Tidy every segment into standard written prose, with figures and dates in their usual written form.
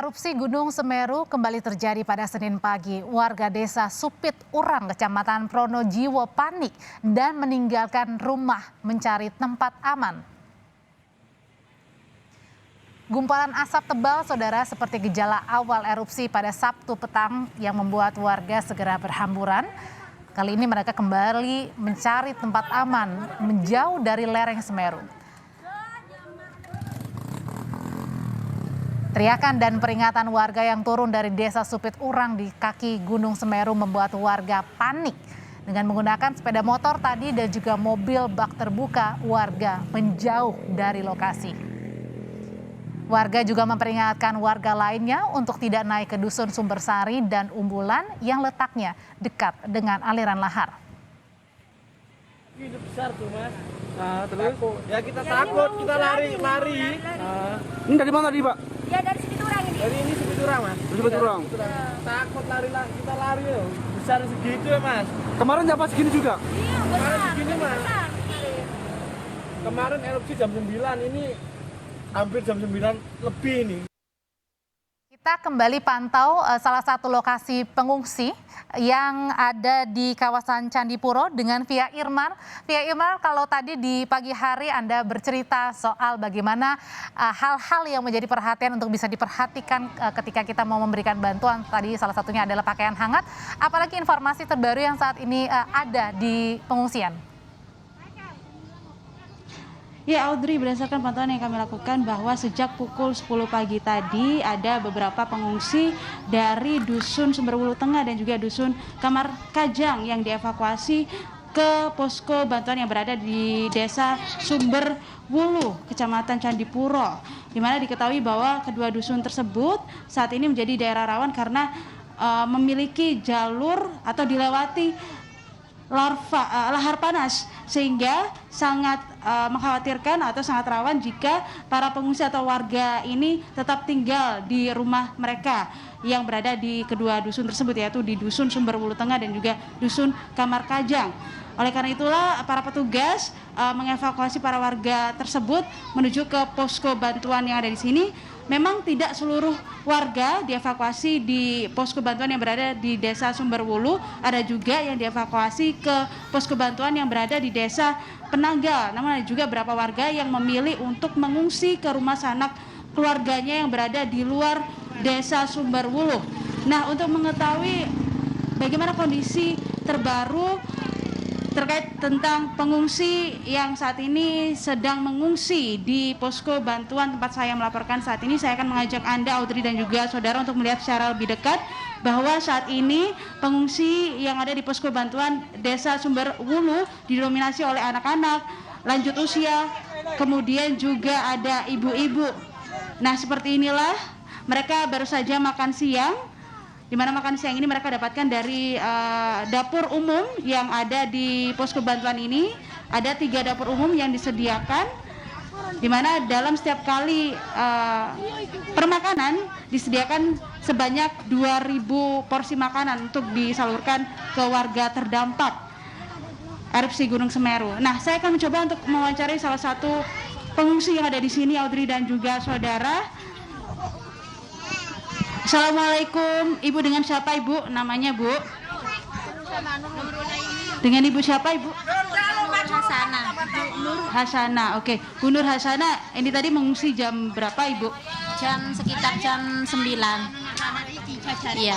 Erupsi Gunung Semeru kembali terjadi pada Senin pagi. Warga desa Supit Urang, Kecamatan Pronojiwo panik dan meninggalkan rumah mencari tempat aman. Gumpalan asap tebal, saudara, seperti gejala awal erupsi pada Sabtu petang yang membuat warga segera berhamburan. Kali ini mereka kembali mencari tempat aman menjauh dari lereng Semeru. Teriakan dan peringatan warga yang turun dari desa Supit Urang di kaki Gunung Semeru membuat warga panik. Dengan menggunakan sepeda motor tadi dan juga mobil bak terbuka, warga menjauh dari lokasi. Warga juga memperingatkan warga lainnya untuk tidak naik ke Dusun Sumbersari dan Umbulan yang letaknya dekat dengan aliran lahar. Ini besar tuh, Mas. Nah, terus ya kita takut, kita lari. Ini dari mana tadi, Pak? Ya dari Supit Urang ini. Dari ini Supit Urang, Mas. Iya. Supit Urang. Takut lari, kita lari loh. Besar segitu ya, Mas. Kemarin dapat segini juga? Iya, Kemarin besar. segini, Mas. Besar. Kemarin erupsi jam 9, ini hampir jam 9 lebih ini. Kita kembali pantau salah satu lokasi pengungsi yang ada di kawasan Candipuro dengan Via Irman. Via Irman, kalau tadi di pagi hari Anda bercerita soal bagaimana hal-hal yang menjadi perhatian untuk bisa diperhatikan ketika kita mau memberikan bantuan. Tadi salah satunya adalah pakaian hangat. Apalagi informasi terbaru yang saat ini ada di pengungsian. Ya, Audrey, berdasarkan pantauan yang kami lakukan bahwa sejak pukul 10 pagi tadi ada beberapa pengungsi dari Dusun Sumberwulu Tengah dan juga Dusun Kamar Kajang yang dievakuasi ke posko bantuan yang berada di Desa Sumberwulu, Kecamatan Candipuro, di mana diketahui bahwa kedua dusun tersebut saat ini menjadi daerah rawan karena memiliki jalur atau dilewati lahar panas, sehingga sangat mengkhawatirkan atau sangat rawan jika para pengungsi atau warga ini tetap tinggal di rumah mereka yang berada di kedua dusun tersebut, yaitu di Dusun Sumberwulu Tengah dan juga Dusun Kamar Kajang. Oleh karena itulah para petugas mengevakuasi para warga tersebut menuju ke posko bantuan yang ada di sini. Memang tidak seluruh warga dievakuasi di posko bantuan yang berada di Desa Sumberwulu, ada juga yang dievakuasi ke posko bantuan yang berada di Desa Penanggal. Namun ada juga beberapa warga yang memilih untuk mengungsi ke rumah sanak keluarganya yang berada di luar Desa Sumberwulu. Nah, untuk mengetahui bagaimana kondisi terbaru terkait tentang pengungsi yang saat ini sedang mengungsi di posko bantuan tempat saya melaporkan saat ini, saya akan mengajak Anda, Audrey, dan juga saudara untuk melihat secara lebih dekat bahwa saat ini pengungsi yang ada di posko bantuan Desa Sumberwulu didominasi oleh anak-anak, lanjut usia, kemudian juga ada ibu-ibu. Nah, seperti inilah mereka baru saja makan siang, di mana makan siang ini mereka dapatkan dari dapur umum yang ada di posko bantuan ini. Ada 3 dapur umum yang disediakan, di mana dalam setiap kali permakanan disediakan sebanyak 2.000 porsi makanan untuk disalurkan ke warga terdampak erupsi Gunung Semeru. Nah, saya akan mencoba untuk mewawancari salah satu pengungsi yang ada di sini, Audrey dan juga saudara. Assalamualaikum, Ibu, dengan siapa Ibu? Namanya Bu? Dengan Ibu siapa Ibu? Hasana, oke. Bu Nur Hasana, ini tadi mengungsi jam berapa Ibu? Sekitar jam 9. Iya.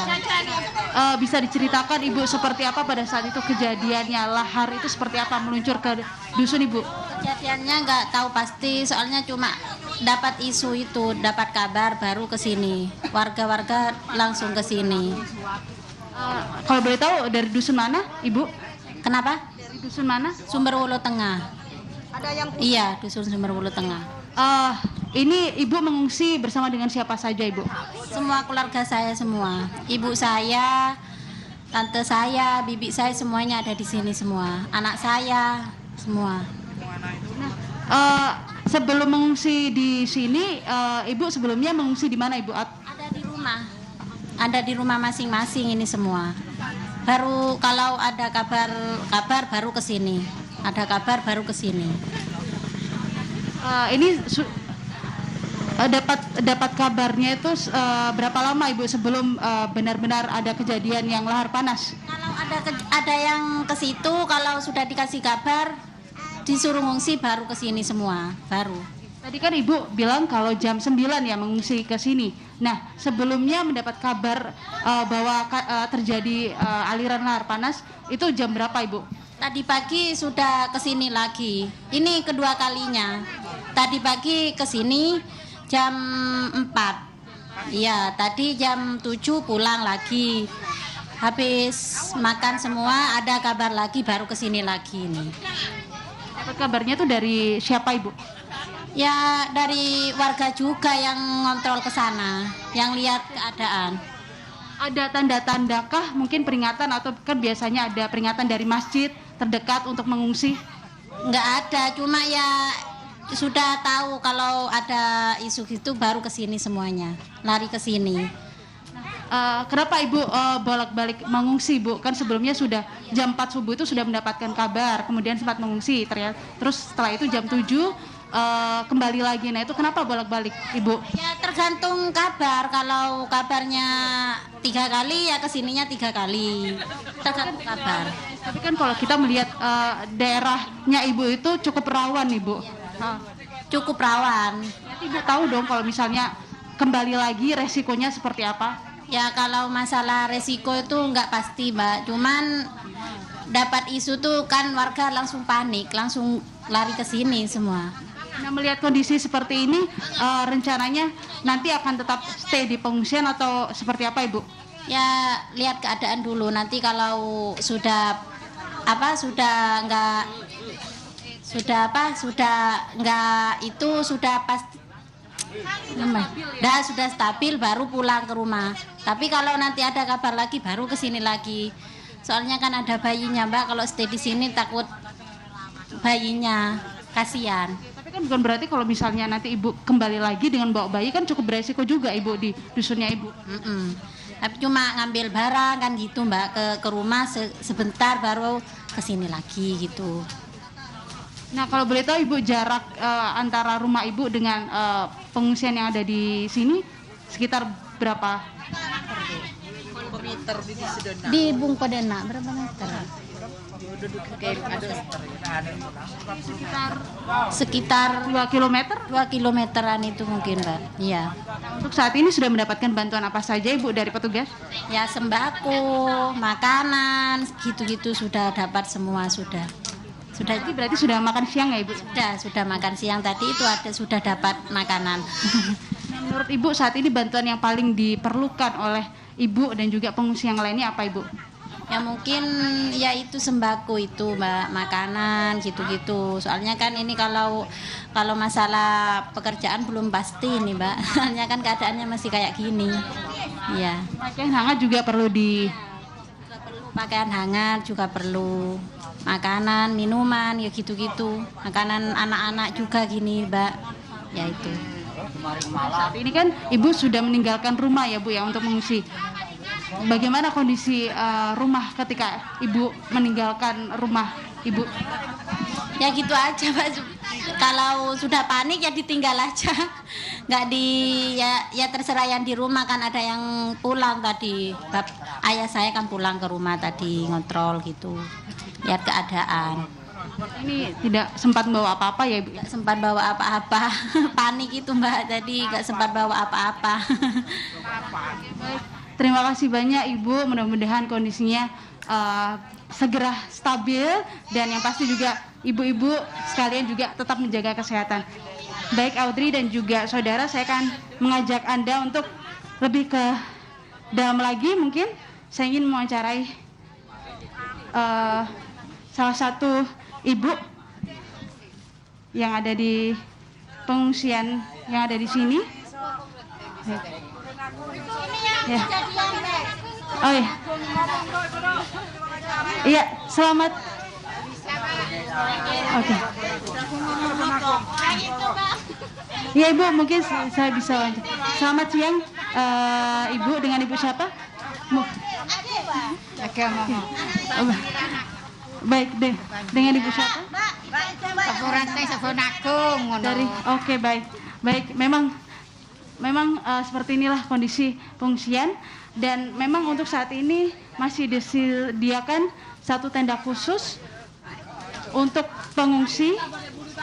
Bisa diceritakan Ibu seperti apa pada saat itu kejadiannya, lahar itu seperti apa meluncur ke dusun Ibu? Kejadiannya nggak tahu pasti, soalnya cuma dapat isu itu, dapat kabar baru ke sini. Warga-warga langsung ke sini. Kalau boleh tahu dari dusun mana Ibu? Kenapa? Dari dusun mana? Sumberwulu Tengah. Iya, Dusun Sumberwulu Tengah. Ini Ibu mengungsi bersama dengan siapa saja Ibu? Semua keluarga saya semua. Ibu saya, tante saya, bibi saya semuanya ada di sini semua. Anak saya semua. Sebelum mengungsi di sini, Ibu sebelumnya mengungsi di mana Ibu? Ada di rumah. Ada di rumah masing-masing ini semua. Baru kalau ada kabar baru ke sini. Ada kabar baru ke sini. Ini dapat kabarnya itu berapa lama Ibu sebelum benar-benar ada kejadian yang lahar panas? Kalau ada yang ke situ, kalau sudah dikasih kabar disuruh ngungsi baru ke sini semua, baru. Tadi kan Ibu bilang kalau jam 9 ya mengungsi ke sini. Nah, sebelumnya mendapat kabar bahwa terjadi aliran lahar panas itu jam berapa Ibu? Tadi pagi sudah ke sini lagi. Ini kedua kalinya. Tadi pagi ke sini jam 4. Iya, tadi jam 7 pulang lagi. Habis makan semua ada kabar lagi baru ke sini lagi nih. Dapat kabarnya tuh dari siapa Ibu? Ya dari warga juga yang ngontrol ke sana, yang lihat keadaan. Ada tanda-tandakah mungkin peringatan atau kan biasanya ada peringatan dari masjid terdekat untuk mengungsi? Nggak ada, cuma ya sudah tahu kalau ada isu gitu baru ke sini semuanya, lari ke sini. Kenapa Ibu bolak-balik mengungsi Bu? Kan sebelumnya sudah jam 4 subuh itu sudah mendapatkan kabar, kemudian sempat mengungsi ternyata. Terus setelah itu jam 7 kembali lagi. Nah itu kenapa bolak-balik Ibu? Ya tergantung kabar, kalau kabarnya 3 kali ya kesininya 3 kali, tergantung kabar. Tapi kan kalau kita melihat daerahnya Ibu itu cukup rawan Ibu. Cukup rawan. Ibu tahu dong kalau misalnya kembali lagi resikonya seperti apa? Ya kalau masalah resiko itu nggak pasti Mbak, cuman dapat isu tuh kan warga langsung panik, langsung lari ke sini semua. Nah melihat kondisi seperti ini rencananya nanti akan tetap stay di pengungsian atau seperti apa Ibu? Ya lihat keadaan dulu, nanti kalau sudah pasti sudah stabil baru pulang ke rumah. Tapi kalau nanti ada kabar lagi baru ke sini lagi. Soalnya kan ada bayinya Mbak, kalau stay di sini takut bayinya, kasihan. Tapi kan bukan berarti kalau misalnya nanti Ibu kembali lagi dengan bawa bayi kan cukup beresiko juga Ibu di dusunnya Ibu. Tapi cuma ngambil barang kan gitu Mbak, ke rumah sebentar baru ke sini lagi gitu. Nah kalau boleh tahu Ibu jarak antara rumah Ibu dengan pengungsian yang ada di sini sekitar berapa? Di Bungkodena berapa meter? Sekitar 2 kilometer? 2 kilometeran itu mungkin Mbak. Iya. Untuk saat ini sudah mendapatkan bantuan apa saja Ibu dari petugas? Ya sembako, makanan, gitu-gitu sudah dapat semua sudah. Jadi berarti sudah makan siang ya Ibu? Sudah makan siang tadi itu sudah dapat makanan. Nah, menurut Ibu saat ini bantuan yang paling diperlukan oleh Ibu dan juga pengungsi yang lainnya apa Ibu? Ya mungkin ya itu sembako itu Mbak, makanan gitu-gitu. Soalnya kan ini kalau masalah pekerjaan belum pasti nih Mbak. Soalnya kan keadaannya masih kayak gini. Iya. Pakaian hangat juga perlu Pakaian hangat juga perlu. Makanan, minuman, ya gitu-gitu. Makanan anak-anak juga gini Mbak. Ya itu. Saat ini kan Ibu sudah meninggalkan rumah ya Bu ya untuk mengungsi. Bagaimana kondisi rumah ketika Ibu meninggalkan rumah Ibu? Ya gitu aja Pak. Kalau sudah panik ya ditinggal aja. Ya terserah yang di rumah, kan ada yang pulang tadi. Ayah saya kan pulang ke rumah tadi ngontrol gitu. Lihat keadaan. Ini tidak sempat bawa apa-apa ya Ibu? Nggak sempat bawa apa-apa. Panik itu Mbak, tadi nggak sempat bawa apa-apa. Terima kasih banyak Ibu, mudah-mudahan kondisinya segera stabil dan yang pasti juga ibu-ibu sekalian juga tetap menjaga kesehatan. Baik Audrey dan juga saudara, saya akan mengajak Anda untuk lebih ke dalam lagi. Mungkin saya ingin mewawancarai salah satu ibu yang ada di pengungsian yang ada di sini. Ya. Oh iya. Iya, selamat. Oke. Iya Ibu, mungkin saya bisa lanjut. Selamat siang, Ibu, dengan Ibu siapa? Baik deh, dengan Ibu siapa? Sapuran Sapunagung Dari. Oke, baik. Baik, memang memang seperti inilah kondisi pengungsian dan memang untuk saat ini masih disediakan satu tenda khusus untuk pengungsi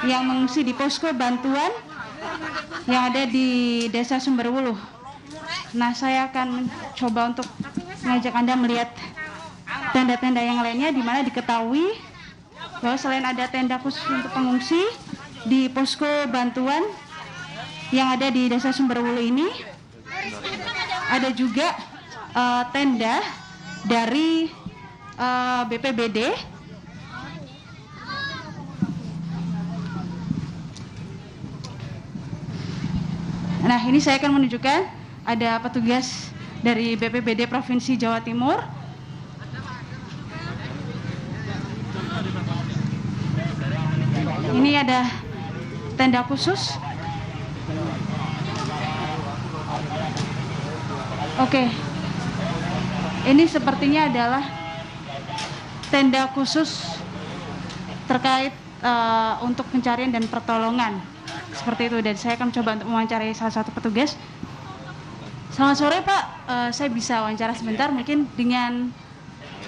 yang mengungsi di posko bantuan yang ada di Desa Sumberwuluh. Nah, saya akan mencoba untuk mengajak Anda melihat tenda-tenda yang lainnya di mana diketahui bahwa selain ada tenda khusus untuk pengungsi di posko bantuan yang ada di Desa Sumberwuluh ini, ada juga tenda dari BPBD Nah, ini saya akan menunjukkan ada petugas dari BPBD Provinsi Jawa Timur. Ini ada tenda khusus. Oke. Ini sepertinya adalah tenda khusus terkait untuk pencarian dan pertolongan. Seperti itu, dan saya akan coba untuk mewawancarai salah satu petugas. Selamat sore Pak, saya bisa wawancara sebentar mungkin dengan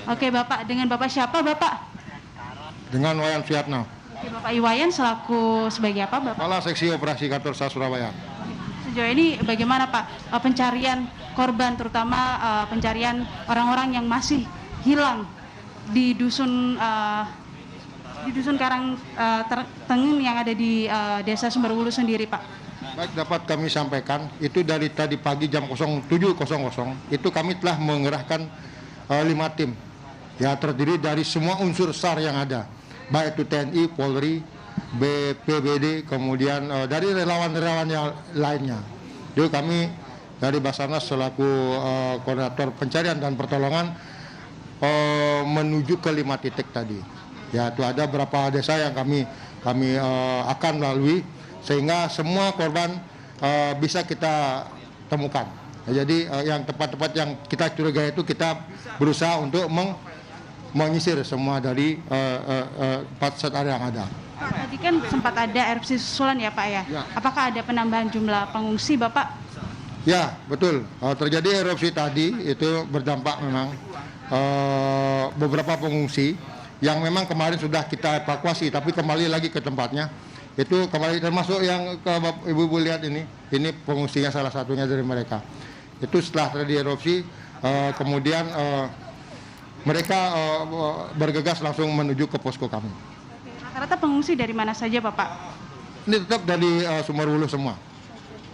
Bapak, dengan Bapak siapa Bapak? Dengan Wayan Suyatno. Oke, Bapak Iwayan selaku sebagai apa Bapak? Kepala Seksi Operasi Kantor SAS Surabaya. Sejauh ini bagaimana Pak pencarian korban, terutama pencarian orang-orang yang masih hilang di dusun Karang Tengin yang ada di Desa Sumberwuluh sendiri, Pak? Baik, dapat kami sampaikan, itu dari tadi pagi jam 07.00 itu kami telah mengerahkan 5 tim. Ya, terdiri dari semua unsur SAR yang ada, baik itu TNI, Polri, BPBD, kemudian dari relawan-relawan yang lainnya. Jadi kami dari Basarnas selaku koordinator pencarian dan pertolongan menuju ke 5 titik tadi. Ya, itu ada beberapa desa yang kami akan lalui sehingga semua korban bisa kita temukan. Ya, jadi yang tempat-tempat yang kita curigai itu kita berusaha untuk menyisir semua dari 4 set area yang ada. Tadi kan sempat ada erupsi susulan ya Pak ya? Ya. Apakah ada penambahan jumlah pengungsi Bapak? Ya, betul. Terjadi erupsi tadi itu berdampak memang beberapa pengungsi yang memang kemarin sudah kita evakuasi tapi kembali lagi ke tempatnya. Itu kembali, termasuk yang Ibu-ibu lihat ini pengungsinya salah satunya dari mereka. Itu setelah terjadi erupsi kemudian mereka bergegas langsung menuju ke posko kami. Rata-rata pengungsi dari mana saja Bapak? Ini tetap dari Sumberwuluh semua.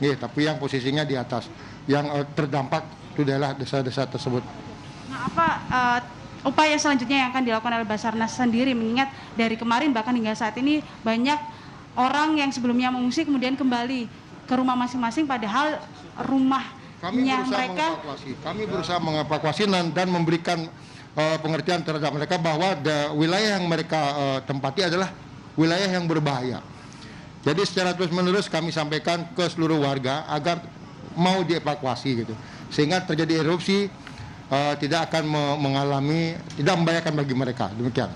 Nih, tapi yang posisinya di atas, yang terdampak itu adalah desa-desa tersebut. Nah, apa upaya selanjutnya yang akan dilakukan oleh Basarnas sendiri, mengingat dari kemarin bahkan hingga saat ini banyak orang yang sebelumnya mengungsi kemudian kembali ke rumah masing-masing padahal rumahnya mereka. Kami berusaha mengevakuasi dan memberikan pengertian terhadap mereka bahwa wilayah yang mereka tempati adalah wilayah yang berbahaya. Jadi secara terus-menerus kami sampaikan ke seluruh warga agar mau dievakuasi gitu. Sehingga terjadi erupsi tidak akan tidak membahayakan bagi mereka. Demikian.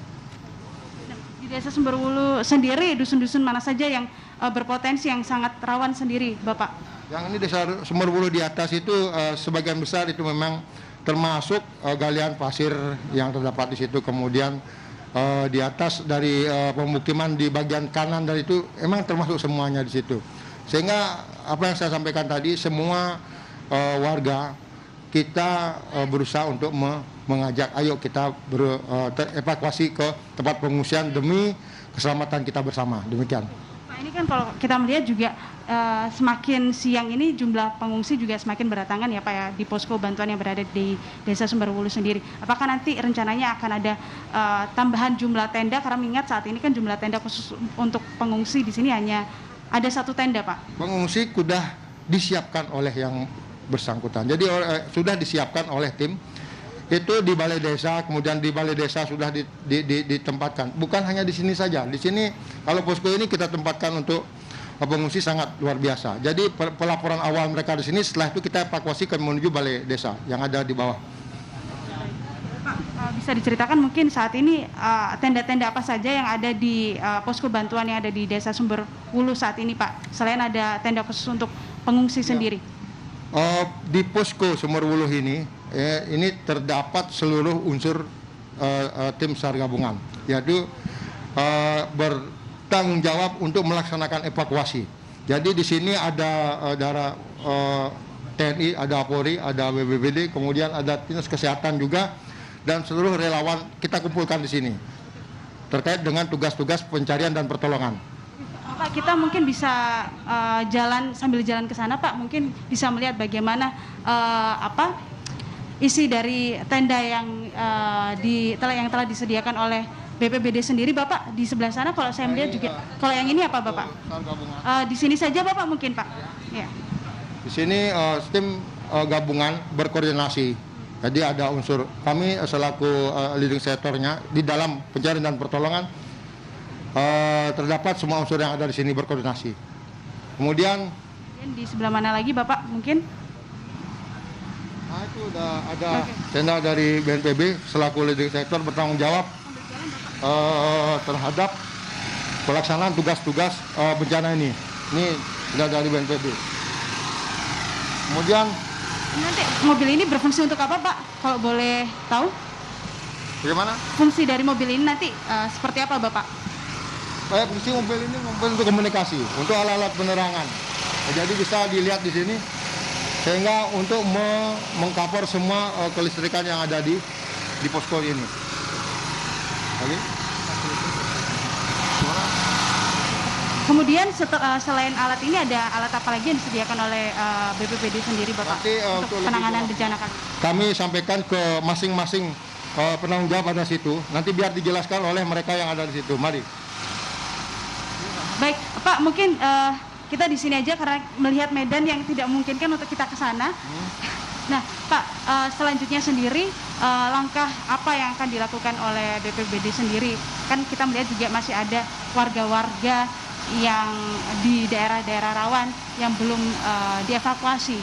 Di Desa Sumberwuluh sendiri, dusun-dusun mana saja yang berpotensi yang sangat rawan sendiri, Bapak? Yang ini Desa Sumberwuluh di atas itu sebagian besar itu memang termasuk galian pasir yang terdapat di situ. Kemudian di atas dari pemukiman di bagian kanan dari itu emang termasuk semuanya di situ. Sehingga apa yang saya sampaikan tadi, semua warga kita berusaha untuk mengajak, ayo kita evakuasi ke tempat pengungsian demi keselamatan kita bersama. Demikian. Pak, ini kan kalau kita melihat juga semakin siang ini jumlah pengungsi juga semakin berdatangan ya Pak ya, di posko bantuan yang berada di Desa Sumberwuluh sendiri. Apakah nanti rencananya akan ada tambahan jumlah tenda, karena mengingat saat ini kan jumlah tenda khusus untuk pengungsi di sini hanya ada 1 tenda Pak? Pengungsi sudah disiapkan oleh yang bersangkutan. Jadi sudah disiapkan oleh tim itu di balai desa, kemudian di balai desa sudah ditempatkan. Bukan hanya di sini saja. Di sini kalau posko ini kita tempatkan untuk pengungsi sangat luar biasa. Jadi pelaporan awal mereka di sini, setelah itu kita evakuasi ke menuju balai desa yang ada di bawah. Pak, bisa diceritakan mungkin saat ini tenda-tenda apa saja yang ada di posko bantuan yang ada di Desa Sumberwuluh saat ini Pak? Selain ada tenda khusus untuk pengungsi sendiri? Di posko Sumberwuluh ini terdapat seluruh unsur tim SAR gabungan, yaitu bertanggung jawab untuk melaksanakan evakuasi. Jadi di sini ada TNI, ada Polri, ada BPBD, kemudian ada dinas kesehatan juga, dan seluruh relawan kita kumpulkan di sini terkait dengan tugas-tugas pencarian dan pertolongan. Pak, kita mungkin bisa sambil jalan ke sana, Pak, mungkin bisa melihat bagaimana isi dari tenda yang telah disediakan oleh BPBD sendiri, Bapak. Di sebelah sana kalau saya melihat juga. Kalau yang ini apa, Bapak? Di sini saja, Bapak, mungkin, Pak. Ya. Di sini tim gabungan berkoordinasi. Jadi ada unsur kami selaku leading sektornya di dalam pencarian dan pertolongan, terdapat semua unsur yang ada di sini berkoordinasi. Kemudian di sebelah mana lagi, Bapak, mungkin? Nah, itu udah ada tenda dari BNPB selaku leading sektor bertanggung jawab terhadap pelaksanaan tugas-tugas bencana ini. Ini sudah dari BNPB. Kemudian nanti mobil ini berfungsi untuk apa, Pak? Kalau boleh tahu? bagaimana? Fungsi dari mobil ini nanti seperti apa, Bapak? Fungsi mobil ini untuk komunikasi, untuk alat-alat penerangan. Jadi bisa dilihat di sini, sehingga untuk mengcover semua kelistrikan yang ada di posko ini. Oke? Kemudian selain alat ini ada alat apa lagi yang disediakan oleh BPBD sendiri, Bapak, Nanti, untuk penanganan bencana kali? Kami sampaikan ke masing-masing penanggung jawab ada situ. Nanti biar dijelaskan oleh mereka yang ada di situ. Mari. Baik, Pak, mungkin kita di sini aja karena melihat medan yang tidak memungkinkan untuk kita ke sana. Nah, Pak, selanjutnya sendiri langkah apa yang akan dilakukan oleh BPBD sendiri? Kan kita melihat juga masih ada warga-warga yang di daerah-daerah rawan yang belum dievakuasi.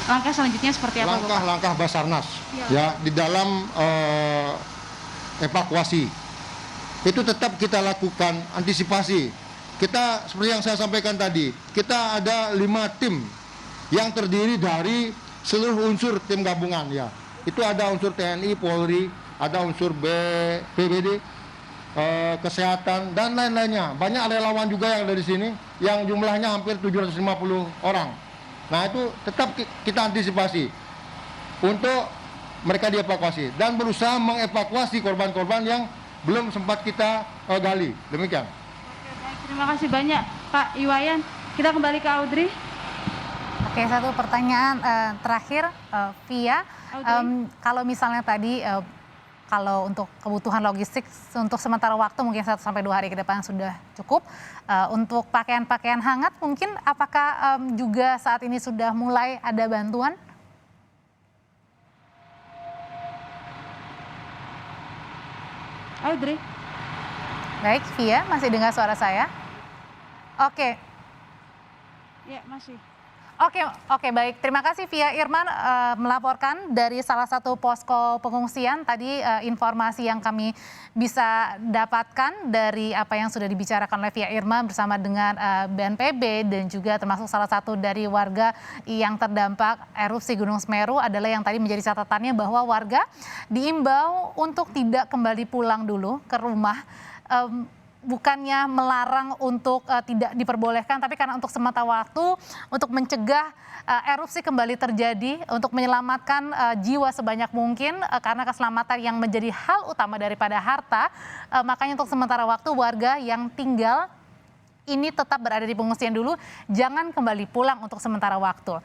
Langkah selanjutnya seperti apa, Bapak? Langkah-langkah Basarnas ya di dalam evakuasi itu tetap kita lakukan antisipasi. Kita seperti yang saya sampaikan tadi, kita ada 5 tim yang terdiri dari seluruh unsur tim gabungan ya. Itu ada unsur TNI, Polri, ada unsur BPBD, kesehatan dan lain-lainnya. Banyak relawan juga yang ada di sini yang jumlahnya hampir 750 orang. Nah, itu tetap kita antisipasi untuk mereka dievakuasi dan berusaha mengevakuasi korban-korban yang belum sempat kita gali. Demikian. Terima kasih banyak, Pak Iwayan. Kita kembali ke Audrey. Oke, satu pertanyaan terakhir, Via. Kalau misalnya tadi, kalau untuk kebutuhan logistik untuk sementara waktu mungkin 1 sampai 2 hari ke depan sudah cukup. Untuk pakaian-pakaian hangat mungkin apakah juga saat ini sudah mulai ada bantuan? Audrey. Baik, Via, masih dengar suara saya? Oke. Ya, masih. Oke, baik. Terima kasih Via Irman melaporkan dari salah satu posko pengungsian. Tadi informasi yang kami bisa dapatkan dari apa yang sudah dibicarakan oleh Via Irman bersama dengan BNPB dan juga termasuk salah satu dari warga yang terdampak erupsi Gunung Semeru adalah yang tadi menjadi catatannya bahwa warga diimbau untuk tidak kembali pulang dulu ke rumah. Bukannya melarang untuk tidak diperbolehkan, tapi karena untuk semata waktu untuk mencegah erupsi kembali terjadi, untuk menyelamatkan jiwa sebanyak mungkin karena keselamatan yang menjadi hal utama daripada harta, makanya untuk sementara waktu warga yang tinggal ini tetap berada di pengungsian dulu, jangan kembali pulang untuk sementara waktu.